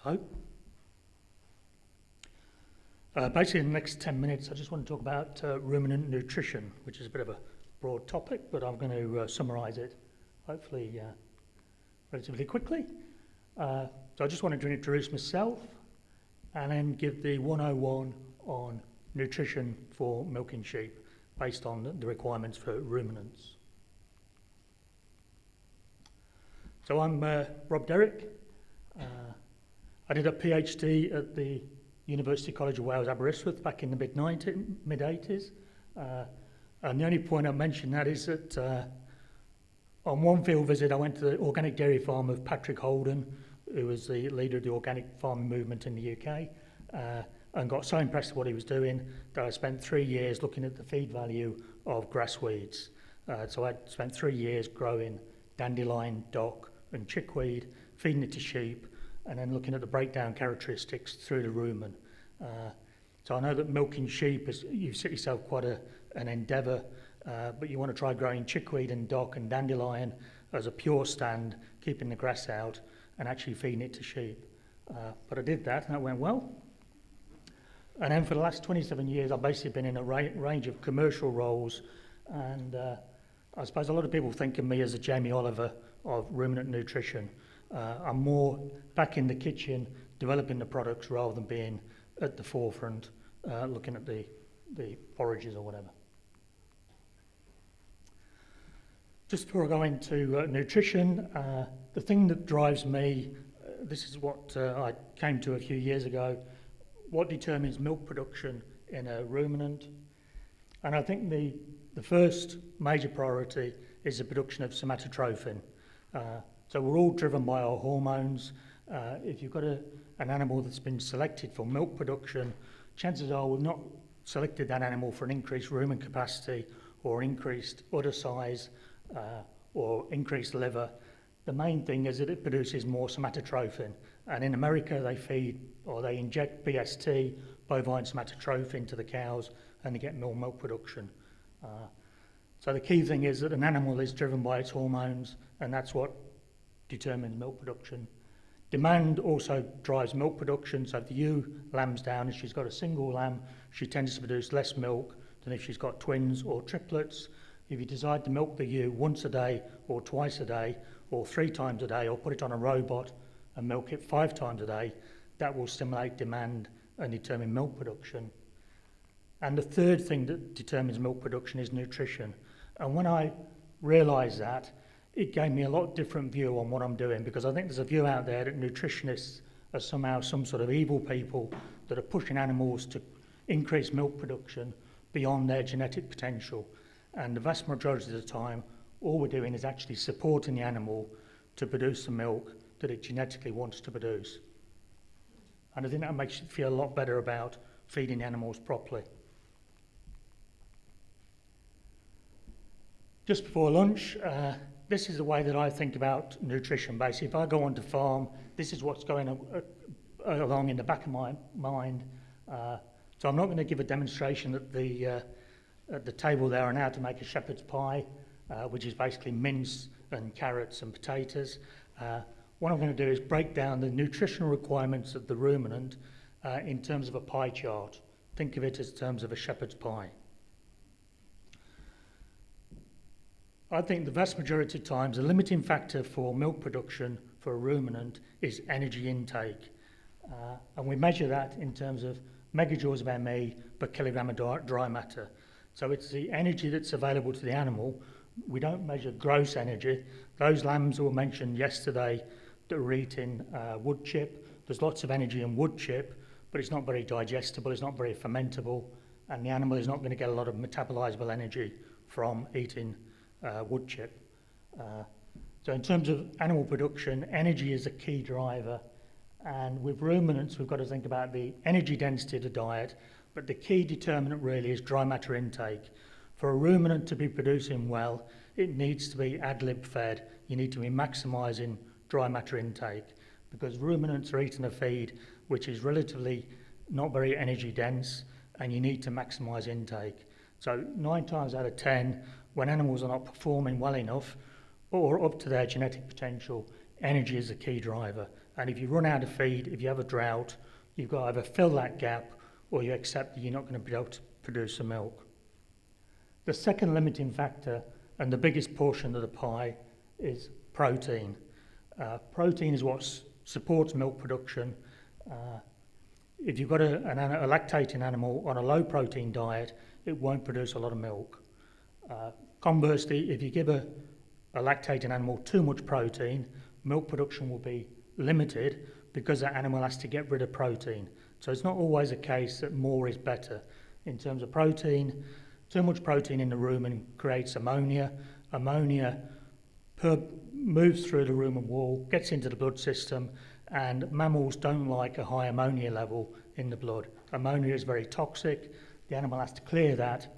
Hello. Basically, in the next 10 minutes, I just want to talk about ruminant nutrition, which is a bit of a broad topic, but I'm going to summarise it, hopefully, relatively quickly. So I just wanted to introduce myself and then give the 101 on nutrition for milking sheep based on the requirements for ruminants. So I'm Rob Derrick. I did a PhD at the University College of Wales, Aberystwyth back in the mid-80s. And the only point I mention that is that on one field visit I went to the organic dairy farm of Patrick Holden, who was the leader of the organic farming movement in the UK, and got so impressed with what he was doing that I spent 3 years looking at the feed value of grass weeds. So I spent 3 years growing dandelion, dock and chickweed, feeding it to sheep, and then looking at the breakdown characteristics through the rumen. So I know that milking sheep, you set yourself quite an endeavour, but you want to try growing chickweed and dock and dandelion as a pure stand, keeping the grass out and actually feeding it to sheep. But I did that and that went well. And then for the last 27 years, I've basically been in a range of commercial roles, and I suppose a lot of people think of me as a Jamie Oliver of ruminant nutrition. I'm more back in the kitchen developing the products rather than being at the forefront looking at the forages or whatever. Just before I go into nutrition, the thing that drives me, this is what I came to a few years ago, what determines milk production in a ruminant. And I think the first major priority is the production of somatotrophin. So we're all driven by our hormones. If you've got an animal that's been selected for milk production, chances are we've not selected that animal for an increased rumen capacity or increased udder size or increased liver. The main thing is that it produces more somatotrophin. And in America, they inject BST, bovine somatotrophin, to the cows, and they get more milk production. So the key thing is that an animal is driven by its hormones, and that's what determines milk production. Demand also drives milk production, so if the ewe lambs down and she's got a single lamb, she tends to produce less milk than if she's got twins or triplets. If you decide to milk the ewe once a day or twice a day or 3 times a day, or put it on a robot and milk it 5 times a day, that will stimulate demand and determine milk production. And the third thing that determines milk production is nutrition. And when I realised that, it gave me a lot different view on what I'm doing, because I think there's a view out there that nutritionists are somehow some sort of evil people that are pushing animals to increase milk production beyond their genetic potential. And the vast majority of the time, all we're doing is actually supporting the animal to produce the milk that it genetically wants to produce. And I think that makes you feel a lot better about feeding animals properly. Just before lunch, this is the way that I think about nutrition. Basically, if I go onto farm, this is what's going along in the back of my mind. So I'm not going to give a demonstration at the table there on how to make a shepherd's pie, which is basically mince and carrots and potatoes. What I'm going to do is break down the nutritional requirements of the ruminant in terms of a pie chart. Think of it as terms of a shepherd's pie. I think the vast majority of times, the limiting factor for milk production for a ruminant is energy intake. And we measure that in terms of megajoules of ME per kilogram of dry matter. So it's the energy that's available to the animal. We don't measure gross energy. Those lambs who were mentioned yesterday that were eating wood chip, there's lots of energy in wood chip, but it's not very digestible, it's not very fermentable, and the animal is not going to get a lot of metabolizable energy from eating wood chip. So in terms of animal production, energy is a key driver, and with ruminants we've got to think about the energy density of the diet, but the key determinant really is dry matter intake. For a ruminant to be producing well, it needs to be ad lib fed. You need to be maximising dry matter intake, because ruminants are eating a feed which is relatively not very energy dense, and you need to maximise intake. So 9 times out of 10, when animals are not performing well enough or up to their genetic potential, energy is the key driver. And if you run out of feed, if you have a drought, you've got to either fill that gap or you accept that you're not going to be able to produce the milk. The second limiting factor, and the biggest portion of the pie, is protein. Protein is what supports milk production. If you've got a lactating animal on a low protein diet, it won't produce a lot of milk. Conversely, if you give a lactating animal too much protein, milk production will be limited because that animal has to get rid of protein. So it's not always a case that more is better. In terms of protein, too much protein in the rumen creates ammonia. Ammonia moves through the rumen wall, gets into the blood system, and mammals don't like a high ammonia level in the blood. Ammonia is very toxic. The animal has to clear that.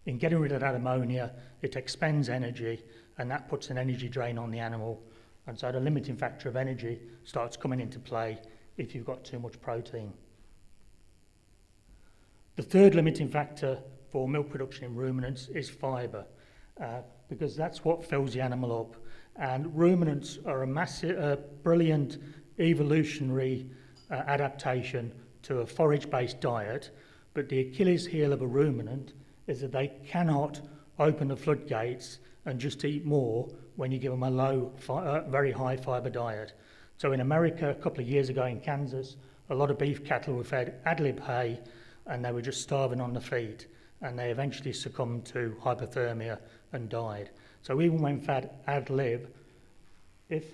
In getting rid of that ammonia, it expends energy, and that puts an energy drain on the animal. And so the limiting factor of energy starts coming into play if you've got too much protein. The third limiting factor for milk production in ruminants is fibre, because that's what fills the animal up. And ruminants are a brilliant evolutionary adaptation to a forage-based diet, but the Achilles heel of a ruminant is that they cannot open the floodgates and just eat more when you give them a very high fibre diet. So in America, a couple of years ago in Kansas, a lot of beef cattle were fed ad lib hay and they were just starving on the feed, and they eventually succumbed to hypothermia and died. So even when fed ad lib, if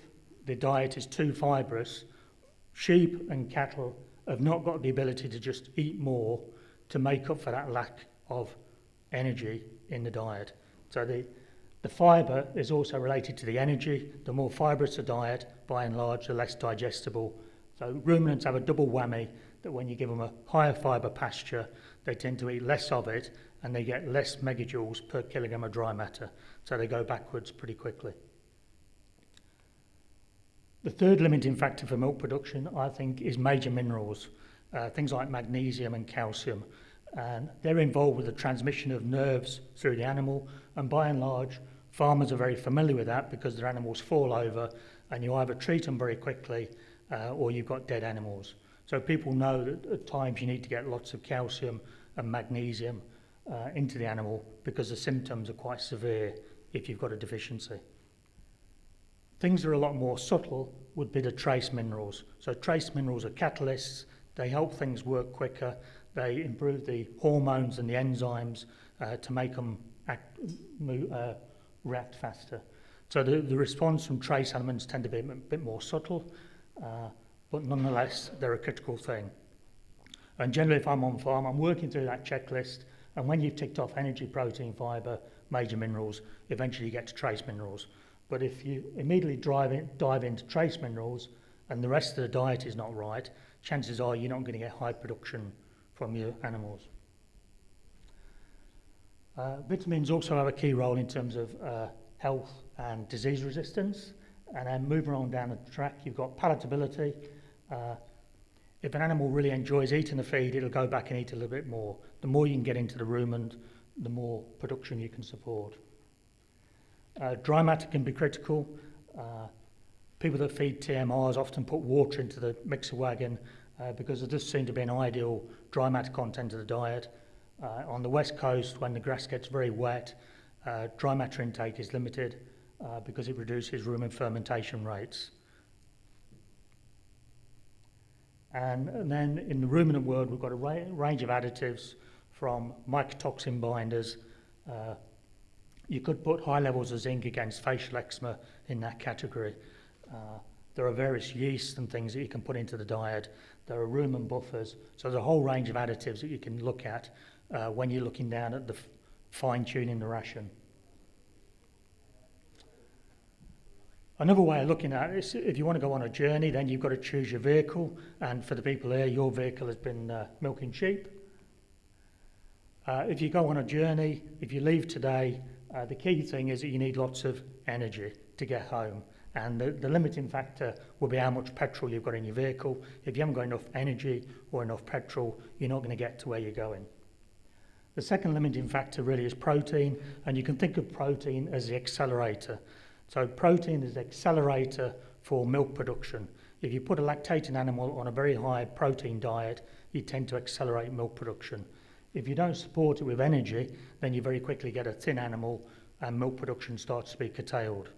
the diet is too fibrous, sheep and cattle have not got the ability to just eat more to make up for that lack of energy in the diet. So the fibre is also related to the energy. The more fibrous the diet, by and large, the less digestible. So ruminants have a double whammy, that when you give them a higher fibre pasture, they tend to eat less of it and they get less megajoules per kilogram of dry matter. So they go backwards pretty quickly. The third limiting factor for milk production, I think, is major minerals, things like magnesium and calcium. And they're involved with the transmission of nerves through the animal, and by and large, farmers are very familiar with that because their animals fall over and you either treat them very quickly or you've got dead animals. So people know that at times you need to get lots of calcium and magnesium into the animal because the symptoms are quite severe if you've got a deficiency. Things that are a lot more subtle would be the trace minerals. So trace minerals are catalysts. They help things work quicker. They improve the hormones and the enzymes to make them react faster. So the response from trace elements tend to be a bit more subtle, but nonetheless, they're a critical thing. And generally, if I'm on farm, I'm working through that checklist, and when you've ticked off energy, protein, fibre, major minerals, eventually you get to trace minerals. But if you immediately dive into trace minerals and the rest of the diet is not right, chances are you're not going to get high production from your animals. Vitamins also have a key role in terms of health and disease resistance. And then moving on down the track, you've got palatability. If an animal really enjoys eating the feed, it'll go back and eat a little bit more. The more you can get into the rumen, the more production you can support. Dry matter can be critical. People that feed TMRs often put water into the mixer wagon because there does seem to be an ideal dry matter content of the diet. On the west coast, when the grass gets very wet, dry matter intake is limited because it reduces rumen fermentation rates. And then in the ruminant world, we've got a range of additives from mycotoxin binders. You could put high levels of zinc against facial eczema in that category. There are various yeasts and things that you can put into the diet. There are rumen buffers. So there's a whole range of additives that you can look at when you're looking down at the fine-tuning the ration. Another way of looking at it is if you want to go on a journey, then you've got to choose your vehicle. And for the people here, your vehicle has been milking sheep. If you go on a journey, if you leave today, the key thing is that you need lots of energy to get home. And the limiting factor will be how much petrol you've got in your vehicle. If you haven't got enough energy or enough petrol, you're not going to get to where you're going. The second limiting factor really is protein, and you can think of protein as the accelerator. So protein is the accelerator for milk production. If you put a lactating animal on a very high protein diet, you tend to accelerate milk production. If you don't support it with energy, then you very quickly get a thin animal and milk production starts to be curtailed.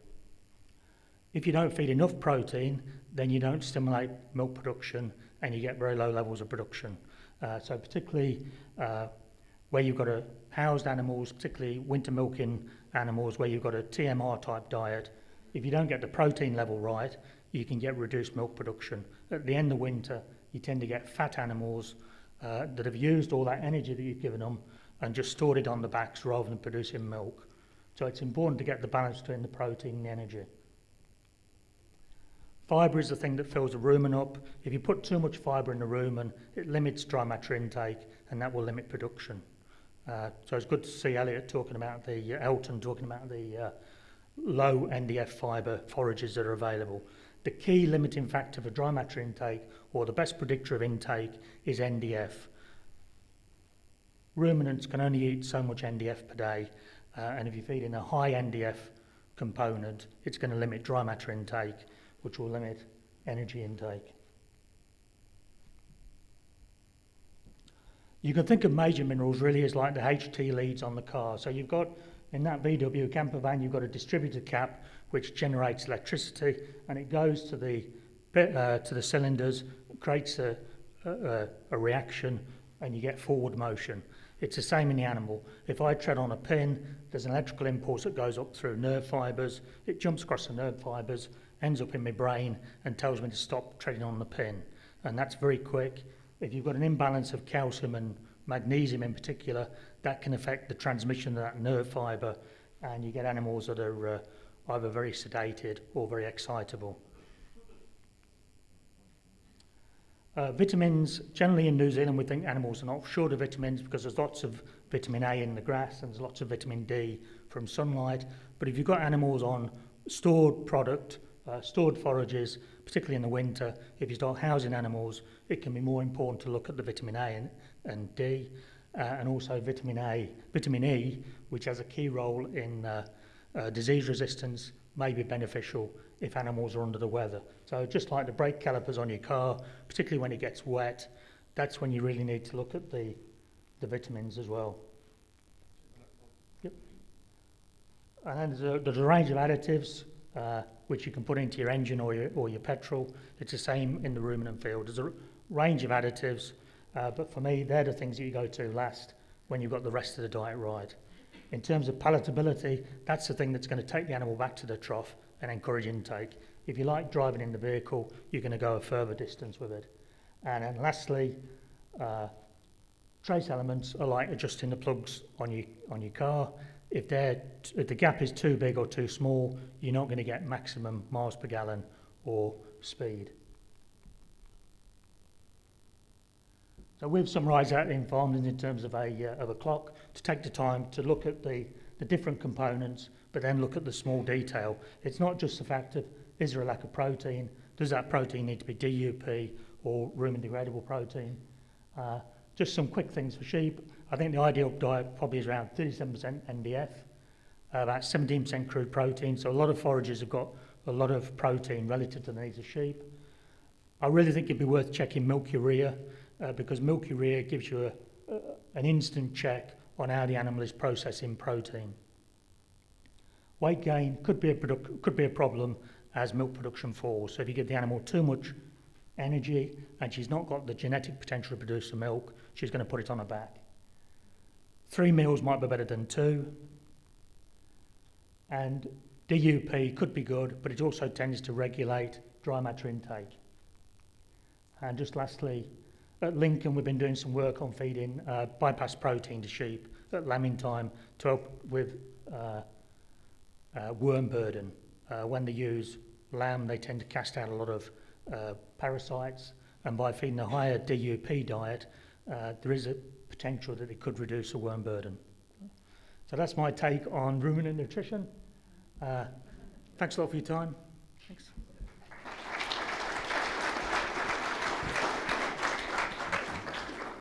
If you don't feed enough protein, then you don't stimulate milk production and you get very low levels of production. So particularly where you've got housed animals, particularly winter milking animals, where you've got a TMR type diet, if you don't get the protein level right, you can get reduced milk production. At the end of winter, you tend to get fat animals that have used all that energy that you've given them and just stored it on the backs rather than producing milk. So it's important to get the balance between the protein and the energy. Fibre is the thing that fills the rumen up. If you put too much fibre in the rumen, it limits dry matter intake and that will limit production. So it's good to see Elton talking about the low NDF fibre forages that are available. The key limiting factor for dry matter intake, or the best predictor of intake, is NDF. Ruminants can only eat so much NDF per day, and if you feed in a high NDF component, it's going to limit dry matter intake, which will limit energy intake. You can think of major minerals really as like the HT leads on the car. So you've got, in that VW camper van, you've got a distributor cap which generates electricity, and it goes to the cylinders, creates a reaction, and you get forward motion. It's the same in the animal. If I tread on a pin, there's an electrical impulse that goes up through nerve fibres. It jumps across the nerve fibres, ends up in my brain, and tells me to stop treading on the pin. And that's very quick. If you've got an imbalance of calcium and magnesium in particular, that can affect the transmission of that nerve fibre, and you get animals that are either very sedated or very excitable. Vitamins, generally in New Zealand we think animals are not short of vitamins because there's lots of vitamin A in the grass and there's lots of vitamin D from sunlight, but if you've got animals on stored product, stored forages, particularly in the winter, if you start housing animals, it can be more important to look at the vitamin A and D, and also vitamin E, which has a key role in disease resistance, may be beneficial if animals are under the weather. So just like the brake calipers on your car, particularly when it gets wet, that's when you really need to look at the vitamins as well. Yep. And then there's a range of additives which you can put into your engine or your petrol. It's the same in the ruminant field. There's a range of additives, but for me, they're the things that you go to last when you've got the rest of the diet right. In terms of palatability, that's the thing that's going to take the animal back to the trough and encourage intake. If you like driving in the vehicle, you're going to go a further distance with it. And then lastly, trace elements are like adjusting the plugs on your car. If the gap is too big or too small, you're not going to get maximum miles per gallon or speed. So we've summarised that in farming in terms of a clock to take the time to look at the different components, but then look at the small detail. It's not just the fact of, is there a lack of protein? Does that protein need to be DUP or rumen degradable protein? Just some quick things for sheep. I think the ideal diet probably is around 37% NDF, about 17% crude protein. So a lot of forages have got a lot of protein relative to the needs of sheep. I really think it'd be worth checking milk urea because milk urea gives you an instant check on how the animal is processing protein. Weight gain could be a problem as milk production falls. So if you give the animal too much energy and she's not got the genetic potential to produce the milk, she's going to put it on her back. 3 meals might be better than 2. And DUP could be good, but it also tends to regulate dry matter intake. And just lastly, at Lincoln we've been doing some work on feeding bypass protein to sheep at lambing time to help with worm burden. When they use lamb, they tend to cast out a lot of parasites, and by feeding a higher DUP diet, there is a potential that it could reduce the worm burden. So that's my take on ruminant nutrition. Thanks a lot for your time. Thanks.